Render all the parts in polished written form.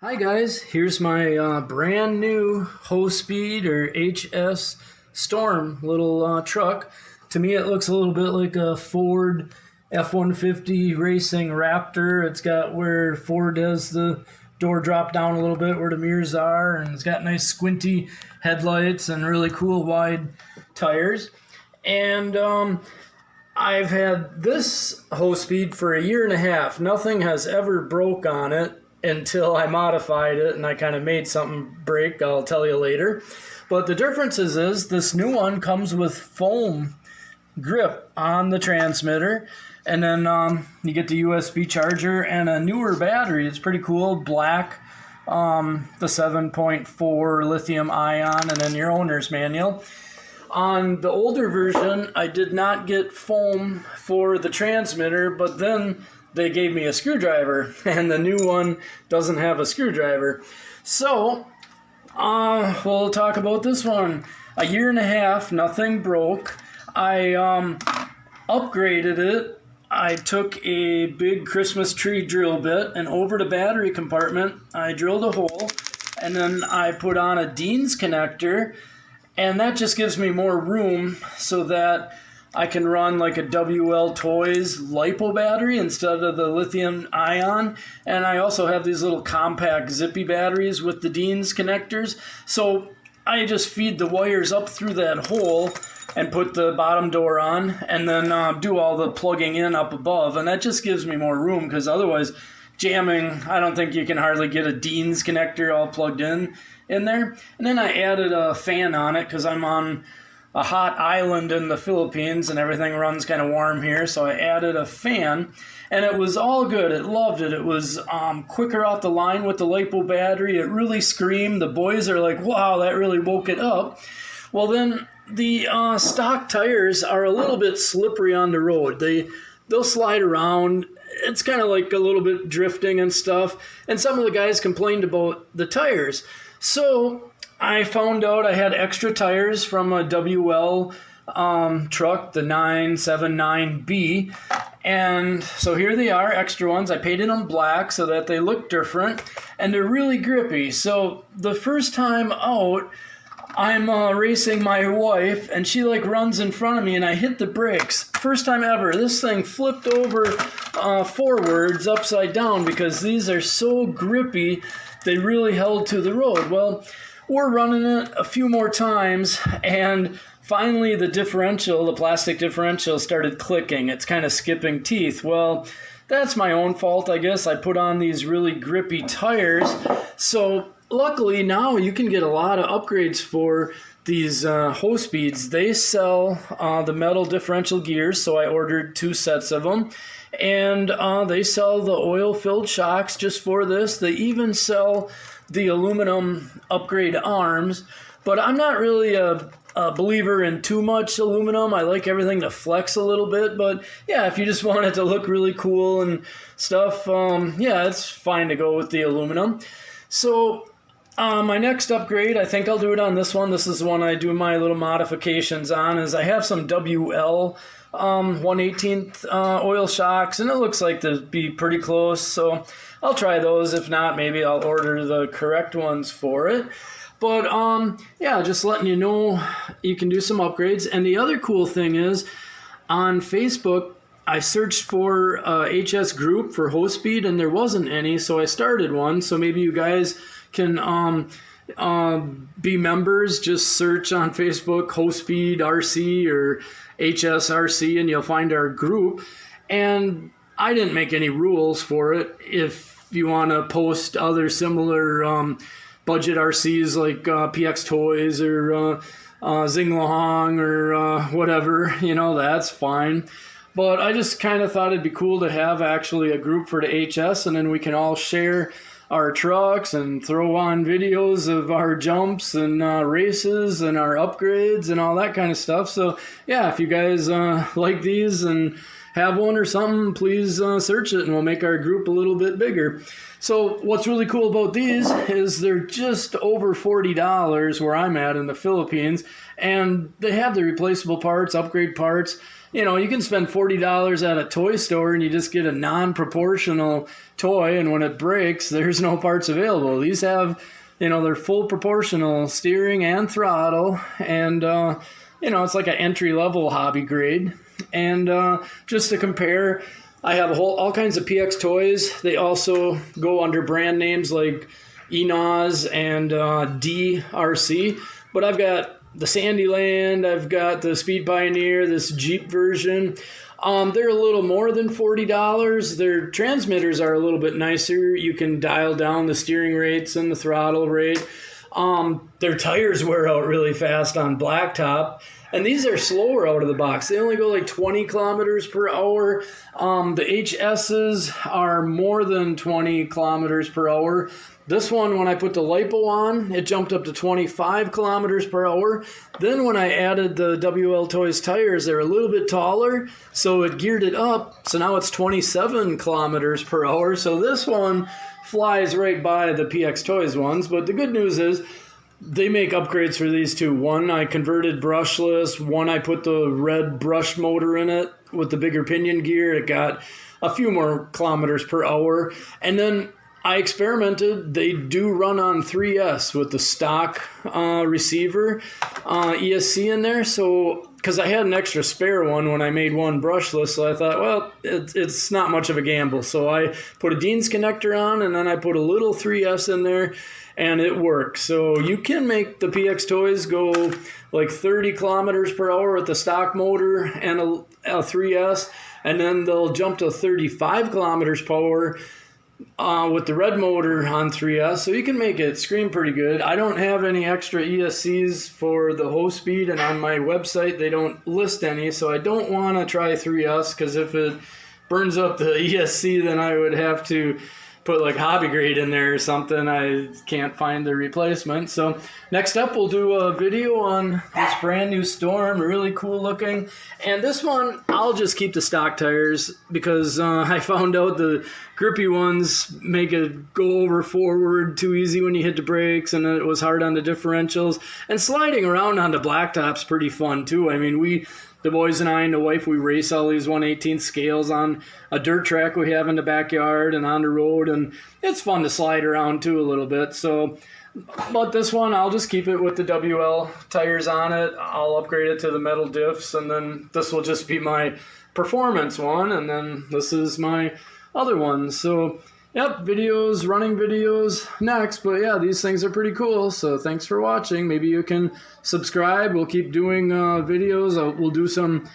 Hi guys, here's my brand new Hospeed or HS Storm little truck. To me it looks a little bit like a Ford F-150 racing Raptor. It's got where Ford has the door drop down a little bit where the mirrors are, and it's got nice squinty headlights and really cool wide tires. And I've had this Hospeed for a year and a half. Nothing has ever broke on it until I modified it and I kind of made something break. I'll tell you later. But the difference is this new one comes with foam grip on the transmitter, and then you get the USB charger and a newer battery. It's pretty cool, black, the 7.4 lithium ion, and then your owner's manual. On the older version, I did not get foam for the transmitter, but then they gave me a screwdriver, and the new one doesn't have a screwdriver. So, we'll talk about this one. A year and a half, nothing broke. I upgraded it. I took a big Christmas tree drill bit, and over the battery compartment, I drilled a hole, and then I put on a Dean's connector, and that just gives me more room so that I can run like a WL Toys LiPo battery instead of the lithium ion. And I also have these little compact zippy batteries with the Dean's connectors. So I just feed the wires up through that hole and put the bottom door on, and then do all the plugging in up above. And that just gives me more room, because otherwise jamming, I don't think you can hardly get a Dean's connector all plugged in there. And then I added a fan on it because I'm on a hot island in the Philippines and everything runs kind of warm here, so I added a fan, and it was all good. It loved it. It was quicker off the line with the LiPo battery. It really screamed. The boys are like, wow, that really woke it up. Well, then the stock tires are a little bit slippery on the road. They'll slide around. It's kind of like a little bit drifting and stuff, and some of the guys complained about the tires. So I found out I had extra tires from a WL truck, the 979B, and so here they are, extra ones. I painted them black so that they look different, and they're really grippy. So the first time out, I'm racing my wife, and she like runs in front of me, and I hit the brakes. First time ever. This thing flipped over forwards, upside down, because these are so grippy, they really held to the road. Well, we're running it a few more times, and finally the differential, the plastic differential, started clicking. It's kind of skipping teeth. Well, that's my own fault, I guess. I put on these really grippy tires. So luckily now you can get a lot of upgrades for these Hospeeds. They sell the metal differential gears, so I ordered 2 sets of them. And they sell the oil-filled shocks just for this. They even sell the aluminum upgrade arms, but I'm not really a believer in too much aluminum. I like everything to flex a little bit, but yeah, if you just want it to look really cool and stuff, yeah, it's fine to go with the aluminum. So my next upgrade, I think I'll do it on this one. This is the one I do my little modifications on, is I have some WL 1/18th oil shocks, and it looks like they'd be pretty close, so I'll try those. If not, maybe I'll order the correct ones for it. But yeah, just letting you know you can do some upgrades. And the other cool thing is, on Facebook I searched for HS group for Hospeed, and there wasn't any, so I started one. So maybe you guys can be members. Just search on Facebook Hospeed RC or HSRC, and you'll find our group. And I didn't make any rules for it. If you want to post other similar budget RCs like PX Toys or Xinglehong or whatever, that's fine. But I just kind of thought it'd be cool to have actually a group for the HS, and then we can all share our trucks and throw on videos of our jumps and races and our upgrades and all that kind of stuff. So yeah, if you guys like these and have one or something, please search it, and we'll make our group a little bit bigger. So what's really cool about these is they're just over $40 where I'm at in the Philippines, and they have the replaceable parts, upgrade parts, you know, you can spend $40 at a toy store and you just get a non-proportional toy, and when it breaks, there's no parts available. These have, you know, they're full proportional steering and throttle, and you know, it's like an entry-level hobby grade. And just to compare, I have all kinds of PX toys. They also go under brand names like Enos and DRC, but I've got the Sandyland, I've got the Speed Pioneer, this Jeep version. They're a little more than $40. Their transmitters are a little bit nicer. You can dial down the steering rates and the throttle rate. Their tires wear out really fast on blacktop, and these are slower out of the box. They only go like 20 kilometers per hour. The HS's are more than 20 kilometers per hour. This one, when I put the LiPo on, it jumped up to 25 kilometers per hour. Then when I added the WL Toys tires, they're a little bit taller, so it geared it up. So now it's 27 kilometers per hour. So this one flies right by the PX Toys ones. But the good news is they make upgrades for these two. One, I converted brushless. One, I put the red brushed motor in it with the bigger pinion gear. It got a few more kilometers per hour. And then I experimented. They do run on 3S with the stock receiver ESC in there. So, because I had an extra spare one when I made one brushless, so I thought, well, it's not much of a gamble. So I put a Dean's connector on, and then I put a little 3S in there, and it works. So you can make the PX Toys go like 30 kilometers per hour with the stock motor and a 3S, and then they'll jump to 35 kilometers per hour with the red motor on 3S, so you can make it scream pretty good. I don't have any extra ESCs for the hose speed, and on my website they don't list any, so I don't want to try 3S, because if it burns up the ESC, then I would have to put like hobby grade in there or something. I can't find the replacement. So next up, we'll do a video on this brand new Storm, really cool looking. And this one, I'll just keep the stock tires, because I found out the grippy ones make it go over forward too easy when you hit the brakes, and then it was hard on the differentials. And sliding around on the blacktop's pretty fun too. I mean, the boys and I and the wife, we race all these 1/18 scales on a dirt track we have in the backyard and on the road, and it's fun to slide around too a little bit. So, but this one, I'll just keep it with the WL tires on it. I'll upgrade it to the metal diffs, and then this will just be my performance one, and then this is my other one. So, yep, videos, running videos next. But yeah, these things are pretty cool. So thanks for watching. Maybe you can subscribe. We'll keep doing videos. We'll do some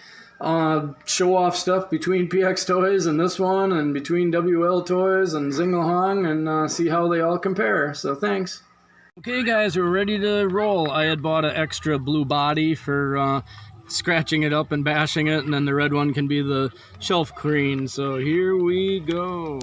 show-off stuff between PX Toys and this one, and between WL Toys and Zinglehong, and see how they all compare. So thanks. Okay, guys, we're ready to roll. I had bought an extra blue body for scratching it up and bashing it, and then the red one can be the shelf clean. So here we go.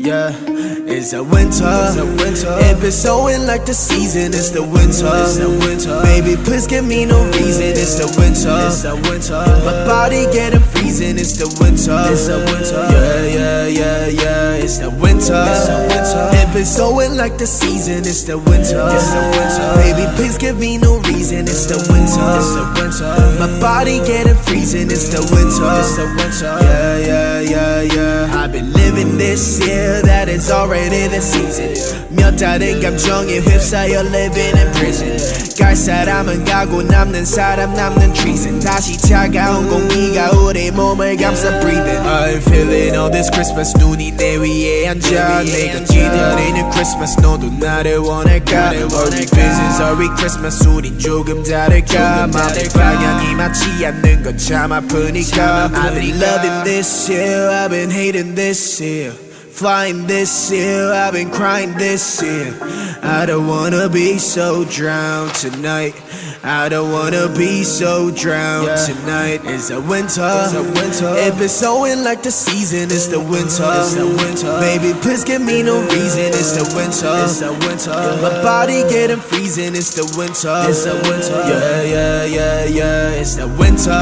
Yeah, it's a winter. It been snowing like the season. It's the winter. Baby, please give me no reason. It's the winter. My body getting freezing. It's the winter. Yeah. It's the winter. It been snowing like the season. It's the winter. Baby, please give me no reason. It's the winter. My body getting freezing. It's the winter. Yeah. I've been living loving this year that is already the season. 몇 다른 감정에 휩싸여 living in prison. 갈 사람은 가고 남는 사람 남는 treason. 다시 차가운 공기가 우리 몸을 감싸 breathing. I'm feeling all this Christmas. 눈이 내 위에 앉아 내가 기다리는 Christmas. 너도 나를 원할까? Are we business? Are we Christmas? 우린 조금 다를까? 마음의 방향이 맞지 않는 건 참 아프니까. I've been loving this year, I've been hating this year. Flying this year, I've been crying this year. I don't wanna be so drowned tonight. I don't wanna be so drowned tonight. It's a winter. It been snowing like the season. It's the winter. Baby, please give me no reason. It's the winter. My body getting freezing. It's the winter. Yeah. It's the winter.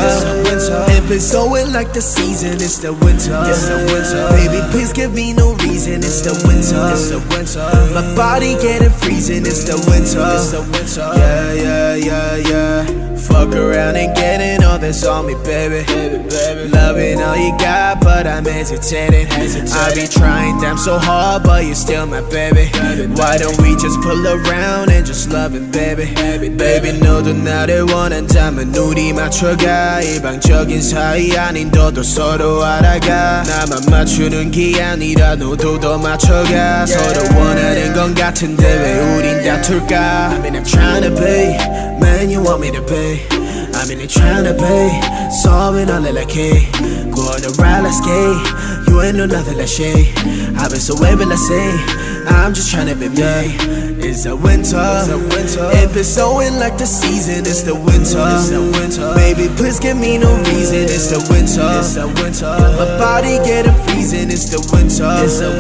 It been snowing like the season. It's the winter. Baby, please give me no reason. It's the winter. My body getting freezing. It's the winter. Yeah. Fuck around and getting all this on me, baby. Loving all you got, but I'm hesitating. I be trying damn so hard, but you're still my baby. Why don't we just pull around and just love it, baby? Baby, 너도 나를 원한다면 우리 맞춰가. 일방적인 사이 아닌 너도 서로 알아가. 나만 맞추는 게 아니라 너도 더 맞춰가. 서로 원하는 건 같은데 왜 우린 다툴까? I mean I'm tryna be, man you want me to be. I'm in it tryna be, solving all like hey. Going around like skate, you ain't know nothing like shit. I've been so able to say, I'm just tryna be me. It's a winter. It been snowing like the season. It's the winter. Baby, please give me no reason. It's the winter. My body getting freezing. It's the winter.